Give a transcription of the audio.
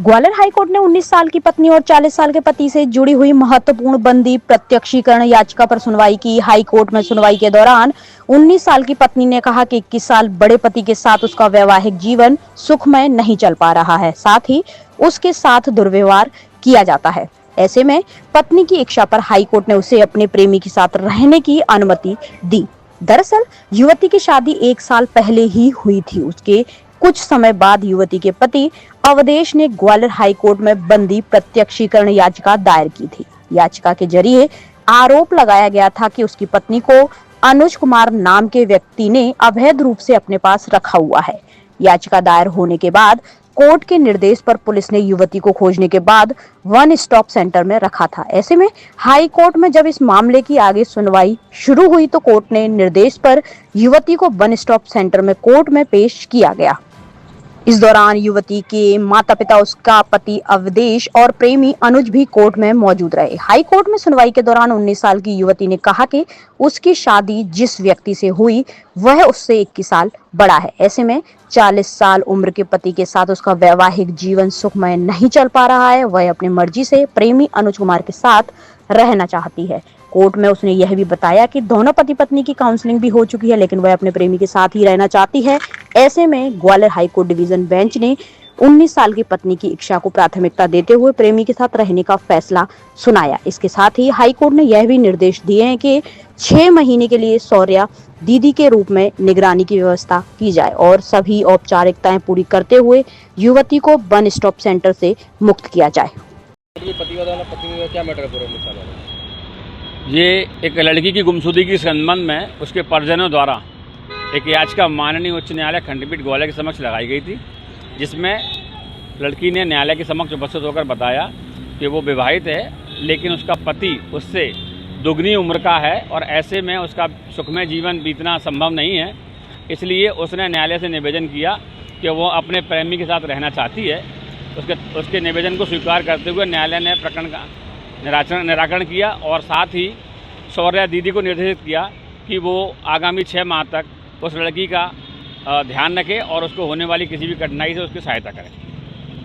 Gwalior high court ने 19 साल की पत्नी और 40 साल के पति से जुड़ी हुई महत्वपूर्ण बंदी प्रत्यक्षीकरण याचिका पर सुनवाई की। हाईकोर्ट में सुनवाई के दौरान 19 साल की पत्नी ने कहा कि 21 साल बड़े पति के साथ उसका वैवाहिक जीवन सुखमय नहीं चल पा रहा है, साथ ही उसके साथ दुर्व्यवहार किया जाता है। ऐसे में पत्नी की इच्छा पर हाईकोर्ट ने उसे अपने प्रेमी के साथ रहने की अनुमति दी। दरअसल युवती की शादी 1 साल पहले ही हुई थी। उसके कुछ समय बाद युवती के पति अवधेश ने ग्वालियर हाईकोर्ट में बंदी प्रत्यक्षीकरण याचिका दायर की थी। याचिका के जरिए आरोप लगाया गया था कि उसकी पत्नी को अनुज कुमार नाम के व्यक्ति ने अवैध रूप से अपने पास रखा हुआ है। याचिका दायर होने के बाद कोर्ट के निर्देश पर पुलिस ने युवती को खोजने के बाद वन स्टॉप सेंटर में रखा था। ऐसे में हाई कोर्ट में जब इस मामले की आगे सुनवाई शुरू हुई तो कोर्ट ने निर्देश पर युवती को वन स्टॉप सेंटर में कोर्ट में पेश किया गया। इस दौरान युवती के माता पिता, उसका पति अवधेश और प्रेमी अनुज भी कोर्ट में मौजूद रहे। हाई कोर्ट में सुनवाई के दौरान 19 साल की युवती ने कहा कि उसकी शादी जिस व्यक्ति से हुई वह उससे 21 साल बड़ा है। ऐसे में 40 साल उम्र के पति के साथ उसका वैवाहिक जीवन सुखमय नहीं चल पा रहा है। वह अपनी मर्जी से प्रेमी अनुज कुमार के साथ रहना चाहती है। कोर्ट में उसने यह भी बताया कि दोनों पति पत्नी की काउंसलिंग भी हो चुकी है, लेकिन वह अपने प्रेमी के साथ ही रहना चाहती है। ऐसे में ग्वालियर हाईकोर्ट डिवीजन बेंच ने 19 साल की पत्नी की इच्छा को प्राथमिकता देते हुए प्रेमी के साथ रहने का फैसला सुनाया। इसके साथ ही हाईकोर्ट ने यह भी निर्देश दिए हैं कि 6 महीने के लिए सौर्या दीदी के रूप में निगरानी की व्यवस्था की जाए और सभी औपचारिकताएं पूरी करते हुए युवती को वन स्टॉप सेंटर से मुक्त किया जाए। ये एक लड़की की गुमशुदगी के संबंध में उसके परिजनों द्वारा एक याचिका माननीय उच्च न्यायालय खंडपीठ ग्वालियर के समक्ष लगाई गई थी, जिसमें लड़की ने न्यायालय के समक्ष उपस्थित होकर बताया कि वो विवाहित है, लेकिन उसका पति उससे दुगनी उम्र का है और ऐसे में उसका सुखमय जीवन बीतना संभव नहीं है। इसलिए उसने न्यायालय से निवेदन किया कि वो अपने प्रेमी के साथ रहना चाहती है। उसके निवेदन को स्वीकार करते हुए न्यायालय ने प्रकरण का निराकरण किया और साथ ही सौर्या दीदी को निर्देशित किया कि वो आगामी 6 माह तक उस लड़की का ध्यान रखे और उसको होने वाली किसी भी कठिनाई से उसकी सहायता करें।